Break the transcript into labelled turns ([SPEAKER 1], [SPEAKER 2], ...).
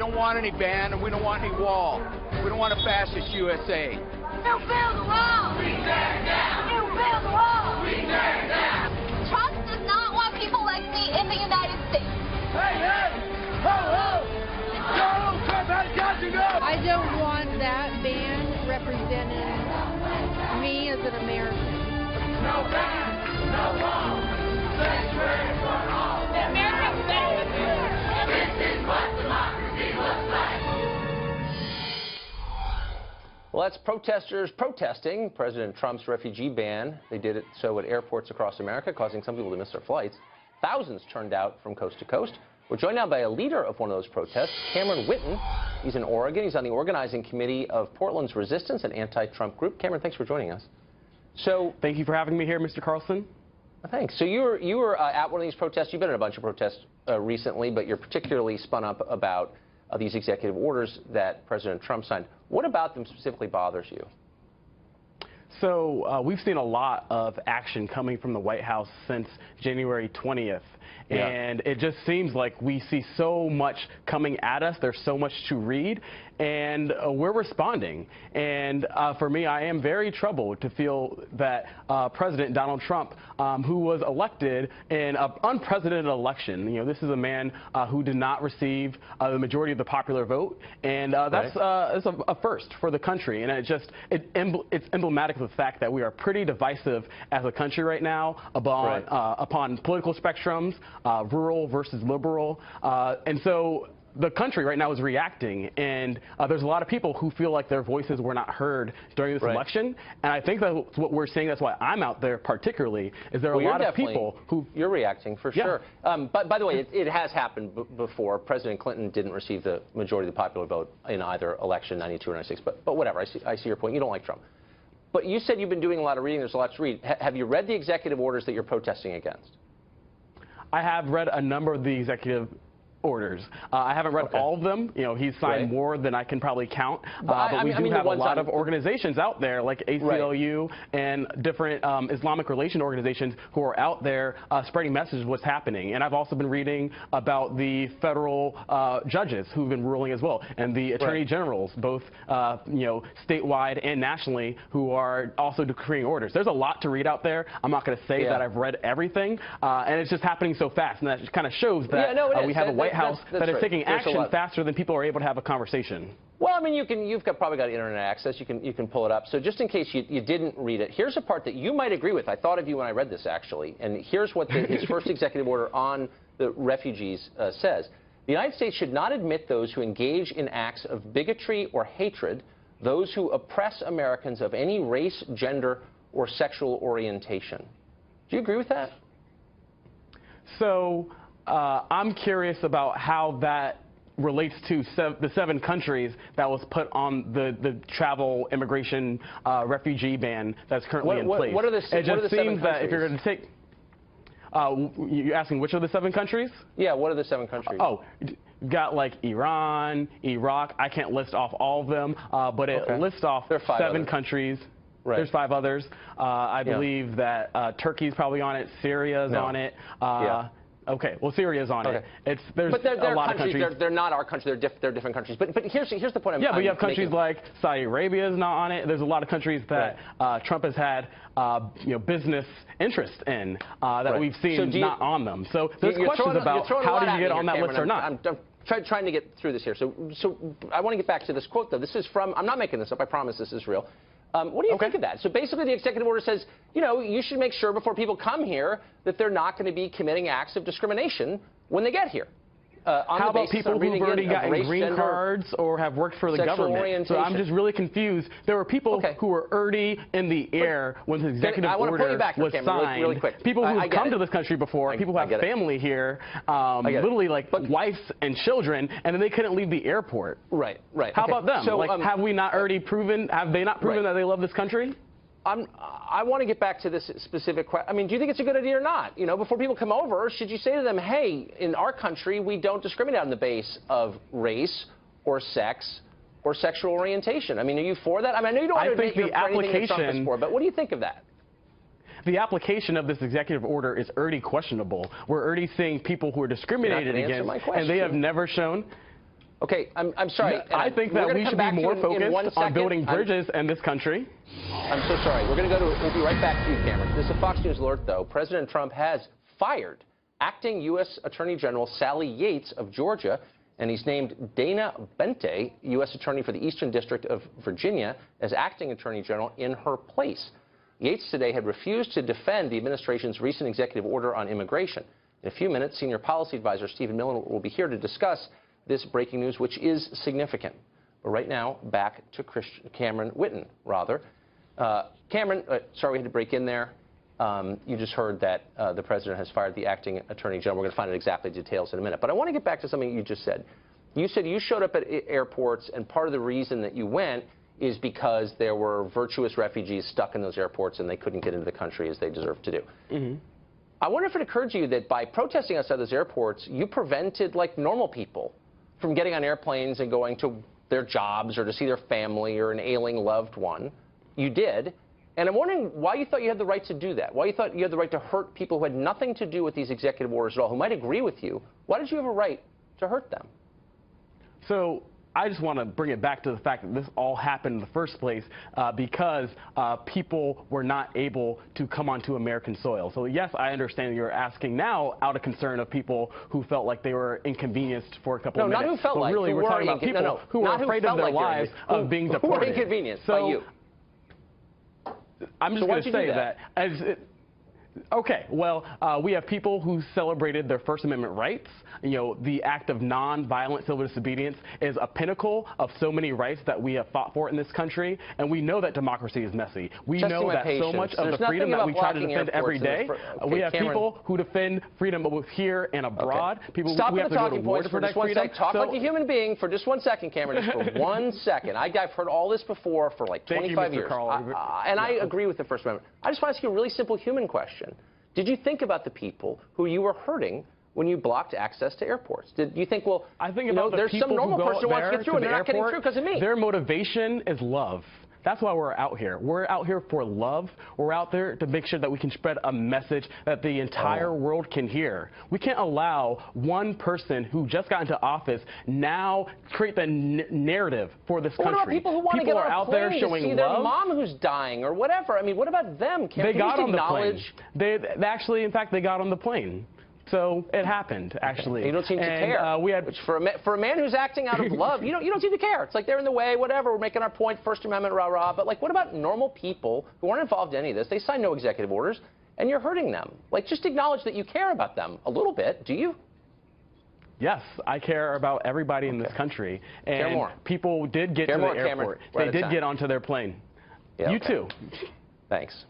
[SPEAKER 1] don't want any ban, and we don't want any wall. We don't want a fascist USA.
[SPEAKER 2] You build the wall! We tear it down! You build the wall! We tear it down! Trump does not want people like me in the United States.
[SPEAKER 1] Hey, hey! Ho, ho! Donald Trump has got to go!
[SPEAKER 3] I don't want that ban representing me as an American.
[SPEAKER 1] No ban, no wall, sanctuary for all.
[SPEAKER 2] The American faith!
[SPEAKER 1] This is what democracy looks like.
[SPEAKER 4] Well, that's protesters protesting President Trump's refugee ban. They did it so at airports across America, causing some people to miss their flights. Thousands turned out from coast to coast. We're joined now by a leader of one of those protests, Cameron Whitten. He's in Oregon. He's on the organizing committee of Portland's Resistance, an anti-Trump group. Cameron, thanks for joining us. So,
[SPEAKER 5] thank you for having me here, Mr. Carlson.
[SPEAKER 4] Thanks. So you were at one of these protests. You've been at a bunch of protests recently, but you're particularly spun up about these executive orders that President Trump signed. What about them specifically bothers you?
[SPEAKER 5] So we've seen a lot of action coming from the White House since January 20th.
[SPEAKER 4] Yeah.
[SPEAKER 5] And it just seems like we see so much coming at us. There's so much to read, and we're responding. And for me, I am very troubled to feel that President Donald Trump, who was elected in an unprecedented election, you know, this is a man who did not receive the majority of the popular vote, and that's a first for the country. And it's emblematic of the fact that we are pretty divisive as a country right now upon political spectrums. Rural versus liberal, and so the country right now is reacting, and there's a lot of people who feel like their voices were not heard during this election, and I think that's what we're seeing. That's why I'm out there particularly, is there are a lot of people who...
[SPEAKER 4] You're reacting, for sure. But by the way, it has happened before. President Clinton didn't receive the majority of the popular vote in either election, 92 or 96, but whatever, I see your point. You don't like Trump. But you said you've been doing a lot of reading. There's a lot to read. Have you read the executive orders that you're protesting against?
[SPEAKER 5] I have read a number of the executive orders. I haven't read all of them. You know, he's signed more than I can probably count. But we do have a lot of organizations out there, like ACLU and different Islamic relation organizations who are out there spreading messages of what's happening. And I've also been reading about the federal judges who've been ruling as well, and the attorney generals, both you know, statewide and nationally, who are also decreeing orders. There's a lot to read out there. I'm not going to say that I've read everything, and it's just happening so fast, and that just kind of shows that we have a White House that is taking action faster than people are able to have a conversation. Well, I mean, you've probably got internet access. You can pull it up. So just in case you didn't read it, here's a part that you might agree with. I thought of you when I read this, actually. And here's what his first executive order on the refugees says. The United States should not admit those who engage in acts of bigotry or hatred, those who oppress Americans of any race, gender, or sexual orientation. Do you agree with that? So I'm curious about how that relates to the 7 countries that was put on the travel, immigration, refugee ban that's currently in place. What are the 7 countries? It just seems that if you're going to take... you're asking which of the 7 countries? Yeah, what are the 7 countries? Oh, you've got like Iran, Iraq. I can't list off all of them, but it lists off 7 countries. There's 5 others. I believe that Turkey's probably on it. Syria's on it. Okay, well, Syria's on it. There's a lot of countries. They're not our country. They're different countries. But here's the point I'm making. Yeah, but you have countries like Saudi Arabia is not on it. There's a lot of countries that Trump has had you know, business interest in that we've seen not on them. So there's questions about how did you get on that list or not. I'm trying to get through this here. So I want to get back to this quote, though. This is from, I'm not making this up. I promise this is real. What do you think of that? So basically the executive order says, you know, you should make sure before people come here that they're not going to be committing acts of discrimination when they get here. How about people who've already gotten green cards or have worked for the government? So I'm just really confused. There were people who were already in the air when the executive order was signed. Really quick. People who've come to this country before, people who have family here, literally like wives and children, and then they couldn't leave the airport. Right. How about them? So, like, have we not already proven, have they not proven that they love this country? I want to get back to this specific question. I mean, do you think it's a good idea or not? You know, before people come over, should you say to them, hey, in our country, we don't discriminate on the base of race or sex or sexual orientation? I mean, are you for that? I mean, I know you don't want to admit you're for anything that Trump is for, but what do you think of that? The application of this executive order is already questionable. We're already seeing people who are discriminated against, and they have never shown...
[SPEAKER 4] Okay, I'm sorry.
[SPEAKER 5] I think that we should be more focused on building bridges in this country.
[SPEAKER 4] I'm so sorry. We'll be right back to you, Cameron. This is a Fox News alert, though. President Trump has fired acting U.S. Attorney General Sally Yates of Georgia, and he's named Dana Bente, U.S. Attorney for the Eastern District of Virginia, as acting Attorney General in her place. Yates today had refused to defend the administration's recent executive order on immigration. In a few minutes, Senior Policy Advisor Stephen Millen will be here to discuss this breaking news, which is significant. But right now, back to Cameron Whitten, rather. Cameron, sorry we had to break in there. You just heard that the president has fired the acting attorney general. We're going to find out exactly details in a minute. But I want to get back to something you just said. You said you showed up at airports, and part of the reason that you went is because there were virtuous refugees stuck in those airports and they couldn't get into the country as they deserve to do. Mm-hmm. I wonder if it occurred to you that by protesting outside those airports, you prevented, like, normal people from getting on airplanes and going to their jobs or to see their family or an ailing loved one. You did. And I'm wondering why you thought you had the right to do that, why you thought you had the right to hurt people who had nothing to do with these executive orders at all, who might agree with you. Why did you have a right to hurt them?
[SPEAKER 5] So I just want to bring it back to the fact that this all happened in the first place because people were not able to come onto American soil. So yes, I understand you're asking now out of concern of people who felt like they were inconvenienced for a couple of minutes.
[SPEAKER 4] No, not who felt like.
[SPEAKER 5] Really, we're talking about people who were afraid of their lives of being deported.
[SPEAKER 4] Who were inconvenienced by you?
[SPEAKER 5] I'm just going to say that okay, well, we have people who celebrated their First Amendment rights. You know, the act of non-violent civil disobedience is a pinnacle of so many rights that we have fought for in this country, and we know that democracy is messy. We know that so much of the freedom that we try to defend every day, we have people who defend freedom both here and abroad. People who have to go to war to protect freedom.
[SPEAKER 4] Talk like a human being for just 1 second, Cameron, just for 1 second. I've heard all this before for like 25 years. And I agree with the First Amendment. I just want to ask you a really simple human question. Did you think about the people who you were hurting when you blocked access to airports? Did you think, well,
[SPEAKER 5] I think about
[SPEAKER 4] there's some normal person who wants to get through and they're not getting through because of me?
[SPEAKER 5] Their motivation is love. That's why we're out here. We're out here for love. We're out there to make sure that we can spread a message that the entire world can hear. We can't allow one person who just got into office now create the narrative for this country.
[SPEAKER 4] What about people who want to get on a plane to see their mom who's dying or whatever? I mean, what about them?
[SPEAKER 5] They got on the plane. They actually, in fact, they got on the plane. So it happened, actually.
[SPEAKER 4] You don't seem to care. Which for a man who's acting out of love, you don't seem to care. It's like they're in the way, whatever. We're making our point, First Amendment, rah-rah. But, like, what about normal people who aren't involved in any of this? They signed no executive orders, and you're hurting them. Like, just acknowledge that you care about them a little bit. Do you?
[SPEAKER 5] Yes, I care about everybody in this country. And people did get to the airport. They did get onto their plane.
[SPEAKER 4] Yeah,
[SPEAKER 5] you too.
[SPEAKER 4] Thanks.